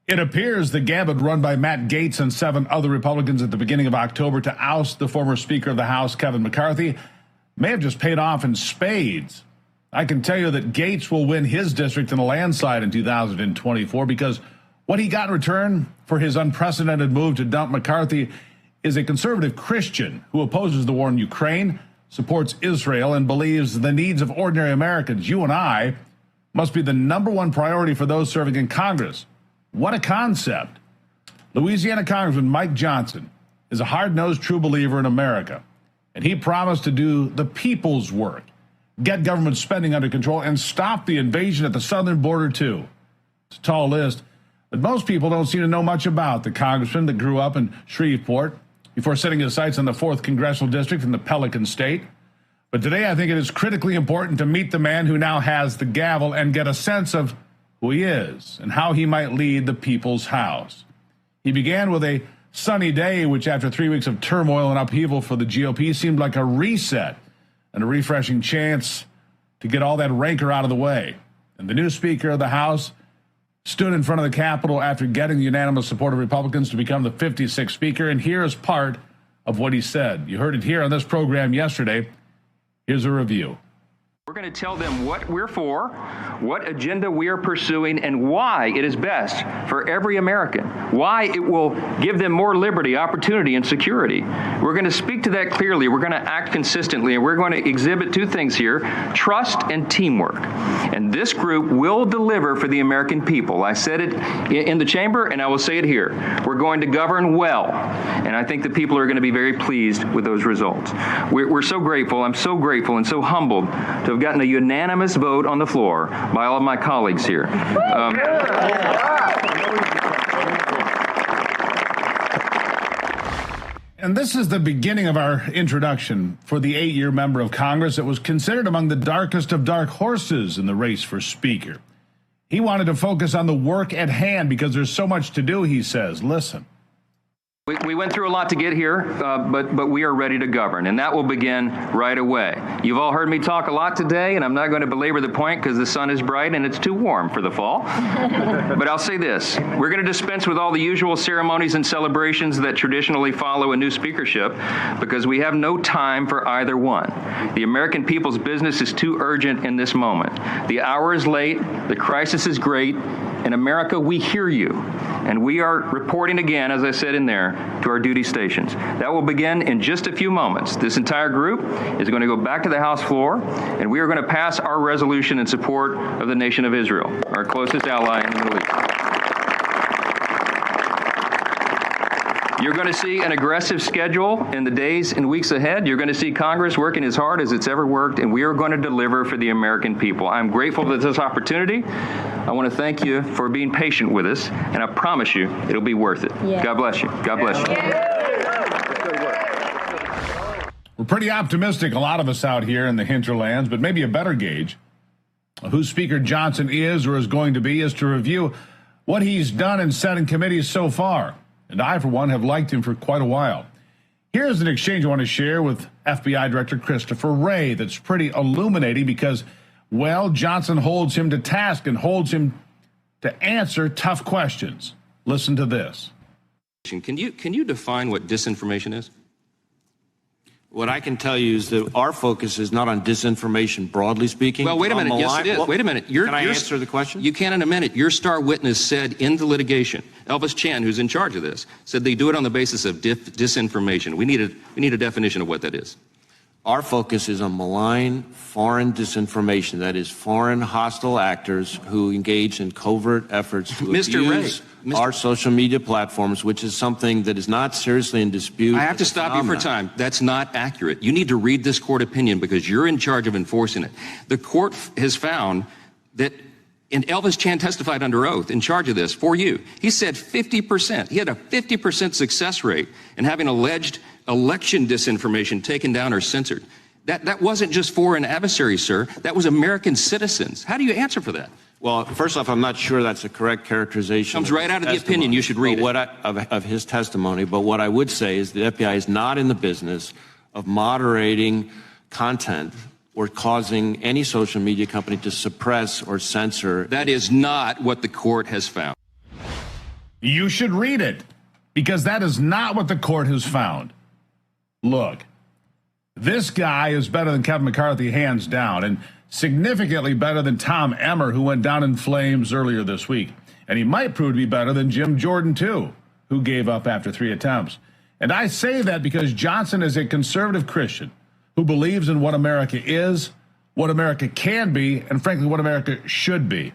It appears the gambit run by Matt Gaetz and 7 other Republicans at the beginning of October to oust the former Speaker of the House, Kevin McCarthy, may have just paid off in spades. I can tell you that Gaetz will win his district in a landslide in 2024 because what he got in return for his unprecedented move to dump McCarthy is a conservative Christian who opposes the war in Ukraine, supports Israel, and believes the needs of ordinary Americans, you and I, must be the #1 priority for those serving in Congress. What a concept. Louisiana Congressman Mike Johnson is a hard-nosed true believer in America, and he promised to do the people's work, get government spending under control, and stop the invasion at the southern border, too. It's a tall list, but most people don't seem to know much about the congressman that grew up in Shreveport before setting his sights on the 4th Congressional District in the Pelican State. But today I think it is critically important to meet the man who now has the gavel and get a sense of who he is and how he might lead the people's house. He began with a sunny day, which after 3 weeks of turmoil and upheaval for the GOP seemed like a reset and a refreshing chance to get all that rancor out of the way. And the new Speaker of the House stood in front of the Capitol after getting the unanimous support of Republicans to become the 56th Speaker, and here is part of what he said. You heard it here on this program yesterday. Here's a review. We're going to tell them what we're for, what agenda we are pursuing, and why it is best for every American, why it will give them more liberty, opportunity, and security. We're going to speak to that clearly. We're going to act consistently, and we're going to exhibit 2 things here, trust and teamwork. And this group will deliver for the American people. I said it in the chamber, and I will say it here. We're going to govern well, and I think the people are going to be very pleased with those results. We're so grateful. I'm so grateful and so humbled to have gotten a unanimous vote on the floor by all of my colleagues here. And this is the beginning of our introduction for the 8-year member of Congress that was considered among the darkest of dark horses in the race for Speaker. He wanted to focus on the work at hand because there's so much to do, he says. Listen. We went through a lot to get here, but we are ready to govern, and that will begin right away. You've all heard me talk a lot today, and I'm not going to belabor the point because the sun is bright and it's too warm for the fall. But I'll say this. We're going to dispense with all the usual ceremonies and celebrations that traditionally follow a new speakership because we have no time for either one. The American people's business is too urgent in this moment. The hour is late, the crisis is great. In America, we hear you, and we are reporting again, as I said in there, to our duty stations. That will begin in just a few moments. This entire group is going to go back to the House floor, and we are going to pass our resolution in support of the nation of Israel, our closest ally in the Middle East. You're going to see an aggressive schedule in the days and weeks ahead. You're going to see Congress working as hard as it's ever worked, and we are going to deliver for the American people. I'm grateful for this opportunity. I want to thank you for being patient with us, and I promise you it'll be worth it. Yeah. God bless you. God bless you. We're pretty optimistic, a lot of us out here in the hinterlands, but maybe a better gauge of who Speaker Johnson is or is going to be is to review what he's done and said in committees so far. And I, for one, have liked him for quite a while. Here's an exchange I want to share with FBI Director Christopher Wray that's pretty illuminating because, well, Johnson holds him to task and holds him to answer tough questions. Listen to this. Can you define what disinformation is? What I can tell you is that our focus is not on disinformation, broadly speaking. Well, wait a minute. Yes, it is. Wait a minute. Can I answer the question? You can in a minute. Your star witness said in the litigation, Elvis Chan, who's in charge of this, said they do it on the basis of disinformation. We need a definition of what that is. Our focus is on malign foreign disinformation, that is, foreign hostile actors who engage in covert efforts to abuse our social media platforms, which is something that is not seriously in dispute. I have to stop you for time. That's not accurate. You need to read this court opinion because you're in charge of enforcing it. The court has found that, and Elvis Chan testified under oath in charge of this for you. He said 50%. He had a 50% success rate in having alleged election disinformation taken down or censored. That wasn't just foreign adversaries, sir. That was American citizens. How do you answer for that? Well, first off, I'm not sure that's a correct characterization. Comes right out of the opinion. You should read it. Of his testimony. But what I would say is the FBI is not in the business of moderating content or causing any social media company to suppress or censor. That is not what the court has found. You should read it, because that is not what the court has found. Look, this guy is better than Kevin McCarthy, hands down, and significantly better than Tom Emmer, who went down in flames earlier this week. And he might prove to be better than Jim Jordan, too, who gave up after 3 attempts. And I say that because Johnson is a conservative Christian who believes in what America is, what America can be, and frankly, what America should be.